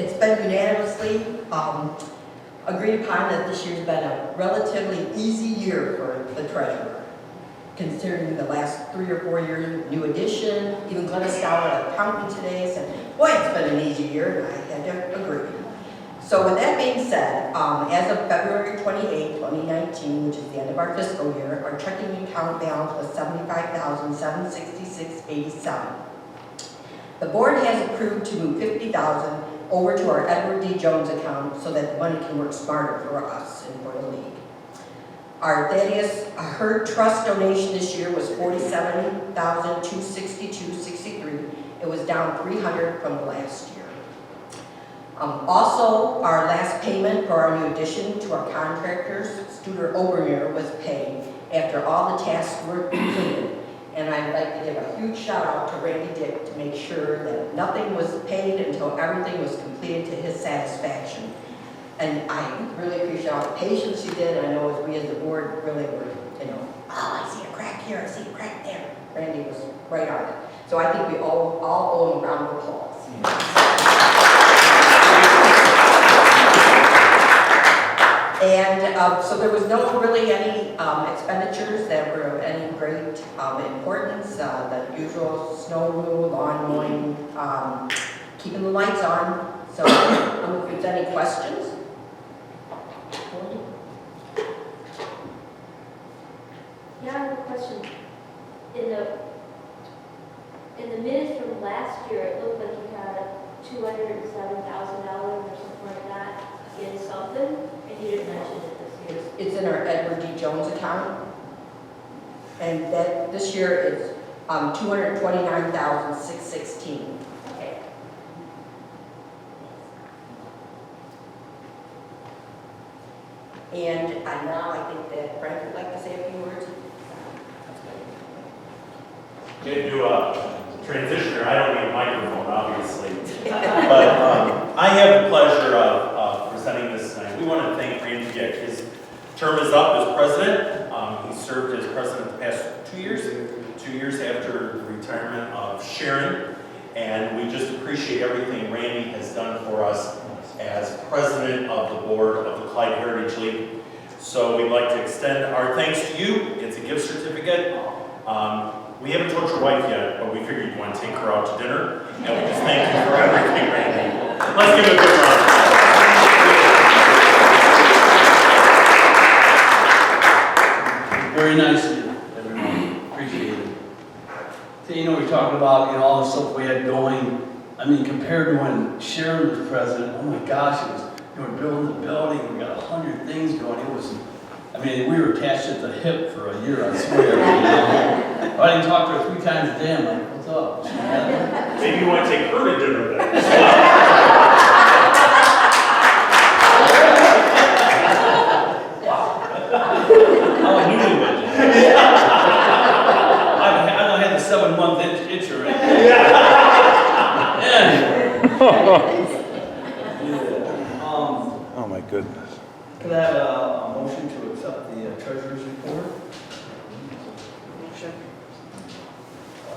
It's been unanimously agreed upon that this year's been a relatively easy year for the treasurer, considering the last 3 or 4 years, new addition. Even Glennis Dow, an accountant today, said, boy, it's been an easy year, and I had to agree. So with that being said, as of February 28, 2019, which is the end of our fiscal year, our checking account balance was $75,766.87. The board has approved to move $50,000 over to our Edward D. Jones account so that the money can work smarter for us and for the league. Our Thaddeus Hurd Trust donation this year was $47,262.63. It was down $300 from the last year. Also, our last payment for our new addition to our contractors, Studer Obermeyer, was paid after all the tasks were completed. And I'd like to give a huge shout out to Randy Dick to make sure that nothing was paid until everything was completed to his satisfaction. And I really appreciate all the patience you did. I know as we as the board really were, oh, I see a crack here, I see a crack there. Randy was right on it. So I think we all owe him a round of applause. And so there was no really any expenditures that were of any great importance. The usual snow removal, lawn mowing, keeping the lights on. So I don't know if there's any questions. Yeah, I have a question. In the minutes from last year, it looked like you had $207,000 or something like that in something, and you didn't mention it this year. It's in our Edward D. Jones account, and that this year is $229,616. Okay. And now I think that Frank would like to say a few words. Going to do a transition here. I don't need a microphone, obviously. But I have the pleasure of presenting this tonight. We want to thank Randy Dick. His term is up as president. He served as president the past 2 years after the retirement of Sharon. And we just appreciate everything Randy has done for us as president of the board of the Clyde Heritage League. So we'd like to extend our thanks to you. It's a gift certificate. We haven't told your wife yet, but we figured you'd want to take her out to dinner. And we just thank you for everything, Randy. Let's give it a good round. Very nice of you, everyone. Appreciate it. So, we're talking about, all the stuff we had going. I mean, compared to when Sharon was president, oh my gosh, it was, we're building the building, we got 100 things going. It was, we were attached at the hip for a year, I swear. I didn't talk to her 3 times a day. I'm like, what's up? Maybe you want to take her to dinner then. I'm a newlywed. I don't have the 7-month itch already. Oh my goodness. Could I have a motion to accept the treasurer's report? Sure.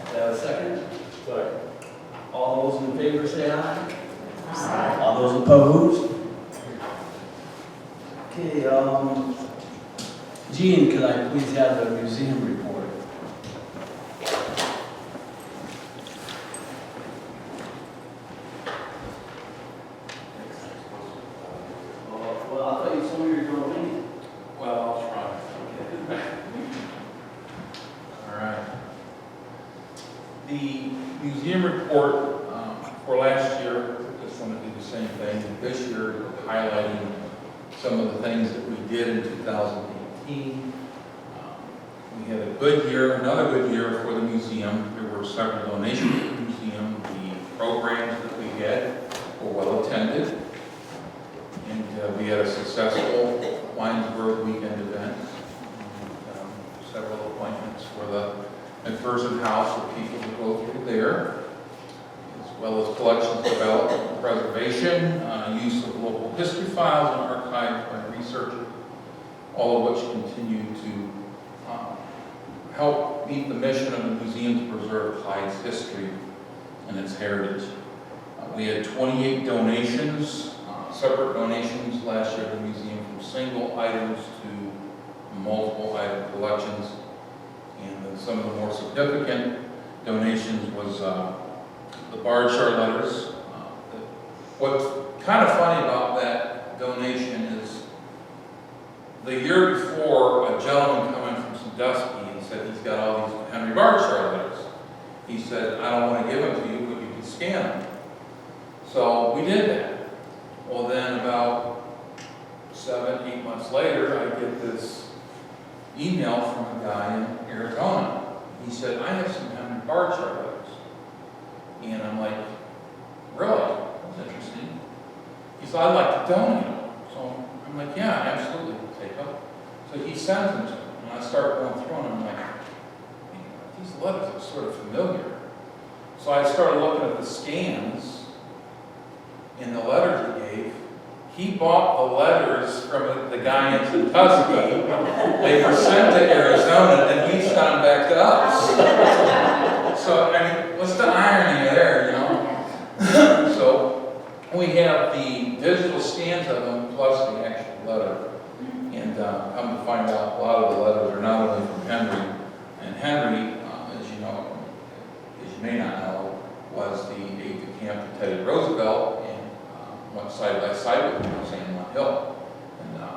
Could I have a second? Second. All those in favor say aye. Aye. All those opposed? Okay, Jean, could I please have the museum report? Well, I thought you told me you were going to leave. Well, I'll try. All right. The museum report for last year, just want to do the same thing. This year, highlighting some of the things that we did in 2018. We had a good year, another good year for the museum. There were several donations to the museum. The programs that we had were well attended. And we had a successful Winesburg weekend event. Several appointments for the McPherson house for people to go through there, as well as collections development and preservation, use of local history files and archives by researchers, all of which continue to help meet the mission of the museum to preserve Clyde's history and its heritage. We had 28 donations, separate donations last year to the museum, from single items to multiple item collections. And then some of the more significant donations was the bar chart letters. What's kind of funny about that donation is the year before, a gentleman coming from Sandusky and said he's got all these Henry bar chart letters. He said, I don't want to give them to you, but you can scan them. So we did that. Well, then about 7, 8 months later, I get this email from a guy in Arizona. He said, I have some Henry bar chart letters. And I'm like, really? That's interesting. He said, I'd like to donate them. So I'm like, yeah, absolutely, take them. So he sends them to me, and I start going through them, and I'm like, these letters are sort of familiar. So I started looking at the scans in the letters he gave. He bought the letters from the guy in Kentucky. They were sent to Arizona, and he sent them back to us. So, I mean, what's the irony there, you know? So we have the digital scans of them plus the actual letter. And come to find out, a lot of the letters are not only from Henry. And Henry, as you know, as you may not know, was the aide de camp to Teddy Roosevelt, and went side by side with him on San Juan Hill in the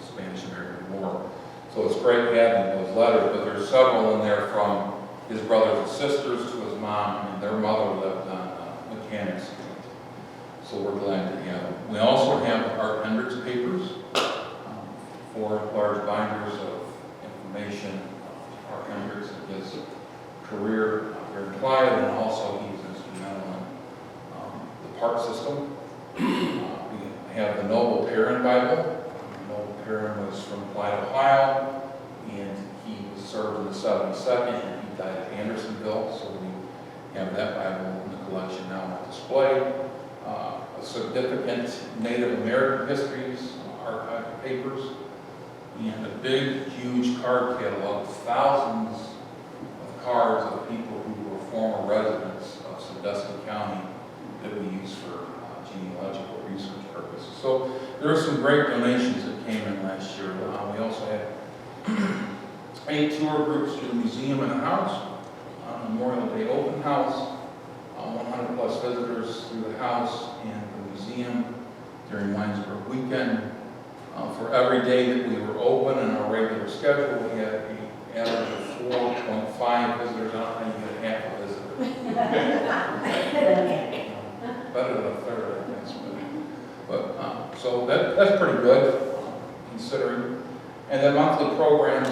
Spanish-American War. So it's great having those letters, but there's several in there from his brothers and sisters to his mom, and their mother lived on Mechanics Street. So we're glad to have them. We also have Art Hendricks papers, 4 large binders of information of Art Hendricks and his career here in Clyde, and also he was instrumental in the park system. We have the Noble Perrin Bible. Noble Perrin was from Clyde, Ohio, and he was served in the 72nd, and he died at Andersonville, so we have that Bible in the collection now on display. A significant Native American histories, archival papers, and a big, huge card catalog of thousands of cards of people who were former residents of Sandusky County that we use for genealogical research purposes. So there are some great donations that came in last year. We also had 8 tour groups to the museum and the house, Memorial Day open house, 100 plus visitors through the house and the museum during Winesburg weekend. For every day that we were open in our regular schedule, we had an average of 4.5 visitors. I don't think you get half a visitor. Better than a third, I guess. But so that's pretty good, considering. And then monthly programs,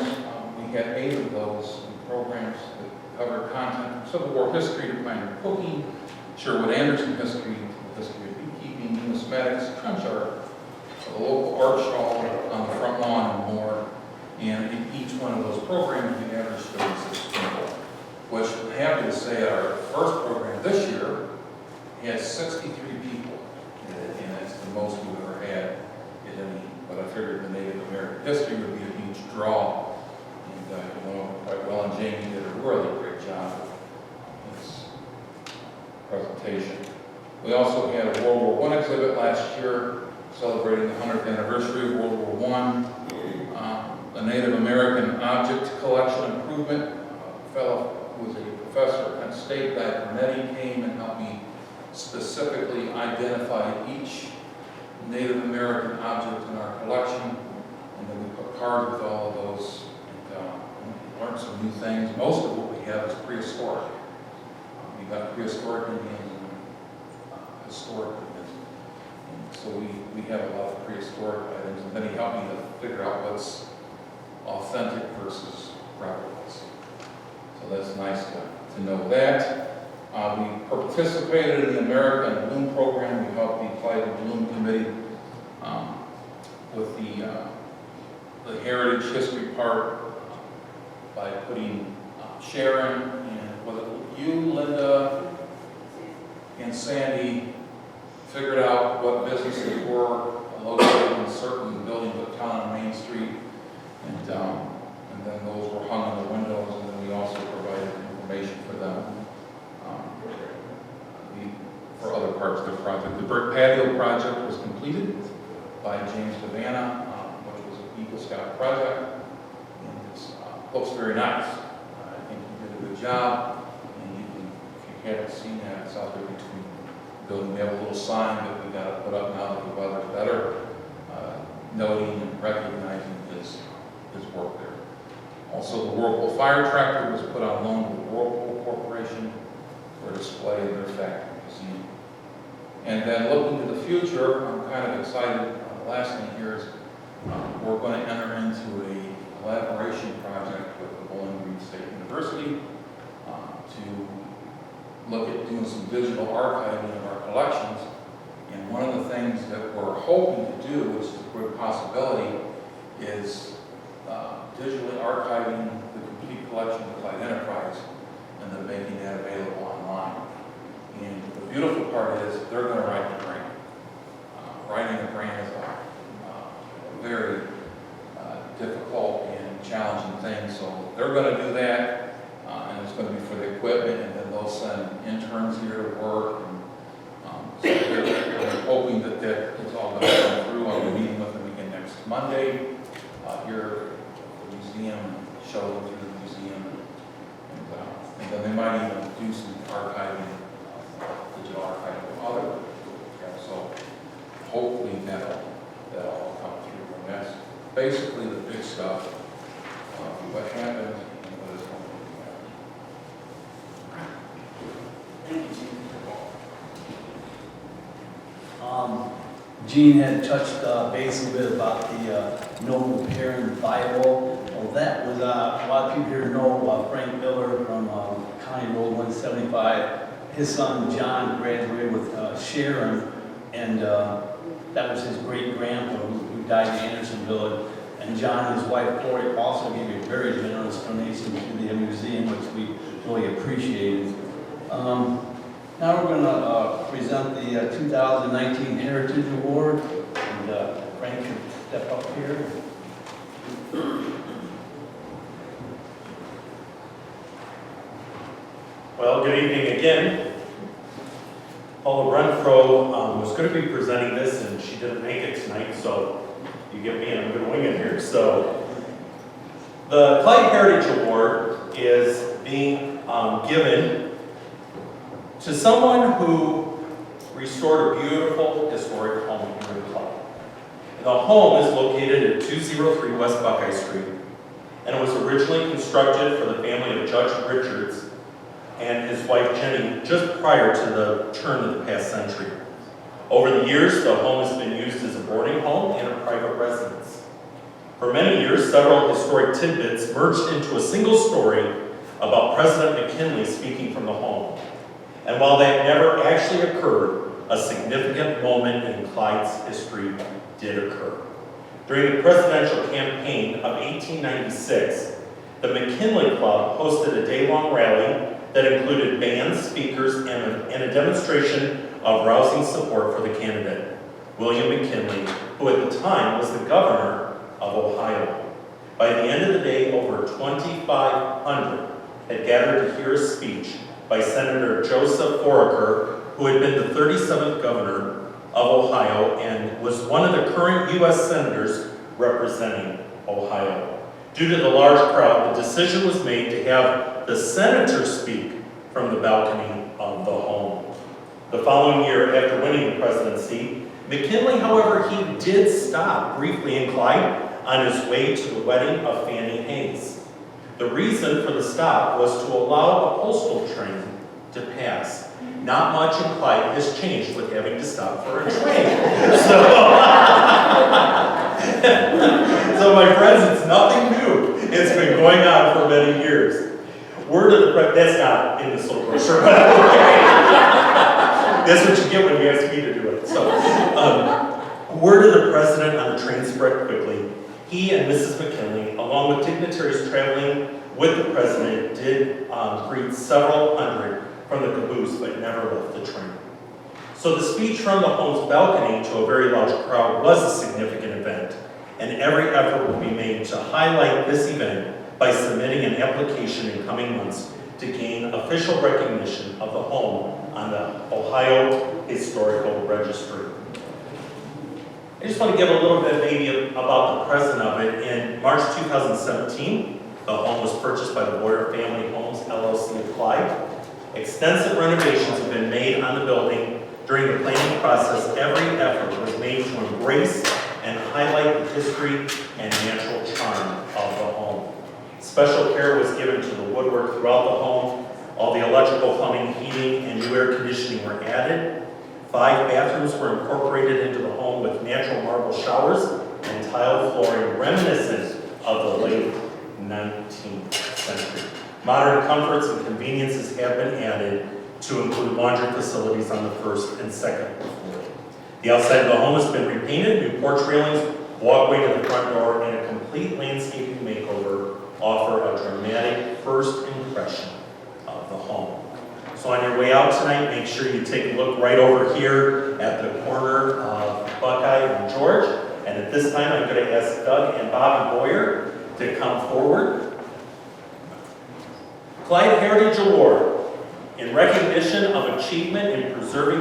we had 8 of those programs that cover content from Civil War history to pioneer cooking, Sherwood Anderson history, history of beekeeping, numismatics, trench art, the local art show on the front lawn and more. And in each one of those programs, we averaged 36 people, which I'm happy to say our first program this year had 63 people, and that's the most we've ever had at any. But I figured the Native American history would be a huge draw, and you know quite well. And Jamie did a really great job with this presentation. We also had a World War I exhibit last year, celebrating the 100th anniversary of World War I. A Native American object collection improvement. A fellow who was a professor at Penn State, Guy Pernetti, came and helped me specifically identify each Native American object in our collection. And then we put cards with all of those and learned some new things. Most of what we have is prehistoric. We got prehistoric Indians and historic Indians. And so we have a lot of prehistoric items. And then he helped me to figure out what's authentic versus replicas. So that's nice to know that. We participated in the American Bloom program. We helped the Clyde Bloom Committee with the heritage history part by putting Sharon and was it you, Linda, and Sandy figured out what businesses were located in certain buildings uptown on Main Street, and then those were hung on the windows, and then we also provided information for them. The for other parts of the project. The brick patio project was completed by James Savannah, which was an Eagle Scout project. And it looks very nice. I think he did a good job. And you can, if you haven't seen that, it's out there between the building. We have a little sign that we got to put up now that the weather's better, noting and recognizing his work there. Also, the Whirlpool fire tractor was put on loan to the Whirlpool Corporation for display in their factory museum. And then looking to the future, I'm kind of excited. The last thing here is we're going to enter into a collaboration project with the Bowling Green State University to look at doing some digital archiving of our collections. And one of the things that we're hoping to do, which is a good possibility, is digitally archiving the complete collection of Clyde Enterprise and then making that available online. And the beautiful part is they're going to write the grant. Writing a grant is a very difficult and challenging thing, so they're going to do that, and it's going to be for the equipment, and then they'll send interns here to work. So we're hoping that it's all going to come through. I'll be meeting with them again next Monday here at the museum, show them through the museum, and then they might even do some archiving, digital archiving of other. So hopefully that'll come through. And that's basically the big stuff, what happened and what is going to be. Thank you, Gene. Gene had touched base a bit about the No Parent Bible. Well, that was, a lot of people here know Frank Miller from County Road 175. His son John graduated with Sharon, and that was his great-grandpa who died in Andersonville. And John and his wife Corey also gave a very generous donation to the museum, which we really appreciated. Now we're going to present the 2019 Heritage Award, and Frank can step up here. Well, good evening again. Paula Renfro was going to be presenting this, and she didn't make it tonight, so you get me, and I'm going to wing it here. So, the Clyde Heritage Award is being given to someone who restored a beautiful historic home here in Clyde. The home is located at 203 West Buckeye Street, and it was originally constructed for the family of Judge Richards and his wife Jenny just prior to the turn of the past century. Over the years, the home has been used as a boarding home and a private residence. For many years, several historic tidbits merged into a single story about President McKinley speaking from the home. And while that never actually occurred, a significant moment in Clyde's history did occur. During the presidential campaign of 1896, the McKinley Club hosted a day-long rally that included bands, speakers, and a demonstration of rousing support for the candidate, William McKinley, who at the time was the governor of Ohio. By the end of the day, over 2,500 had gathered to hear a speech by Senator Joseph Foraker, who had been the 37th governor of Ohio and was one of the current U.S. senators representing Ohio. Due to the large crowd, the decision was made to have the senator speak from the balcony of the home. The following year, after winning the presidency, McKinley, however, he did stop briefly in Clyde on his way to the wedding of Fannie Hayes. The reason for the stop was to allow a postal train to pass. Not much in Clyde has changed with having to stop for a train. So my friends, it's nothing new. It's been going on for many years. Word of the that's not in this little brochure, but that's what you get when you ask me to do it. So, word of the president on the train spread quickly. He and Mrs. McKinley, along with dignitaries traveling with the president, did greet several hundred from the caboose, but never left the train. So the speech from the home's balcony to a very large crowd was a significant event, and every effort will be made to highlight this event by submitting an application in coming months to gain official recognition of the home on the Ohio Historical Registry. I just want to give a little bit maybe about the present of it. In March 2017, the home was purchased by the Boyer Family Homes LLC of Clyde. Extensive renovations have been made on the building. During the planning process, every effort was made to embrace and highlight the history and natural charm of the home. Special care was given to the woodwork throughout the home. All the electrical, plumbing, heating, and new air conditioning were added. 5 bathrooms were incorporated into the home with natural marble showers and tile flooring reminiscent of the late 19th century. Modern comforts and conveniences have been added to include laundry facilities on the first and second floor. The outside of the home has been repainted, new porch railings, walkway to the front door, and a complete landscaping makeover offer a dramatic first impression of the home. So on your way out tonight, make sure you take a look right over here at the corner of Buckeye and George. And at this time, I'm going to ask Doug and Bobby Boyer to come forward. Clyde Heritage Award in recognition of achievement in preserving the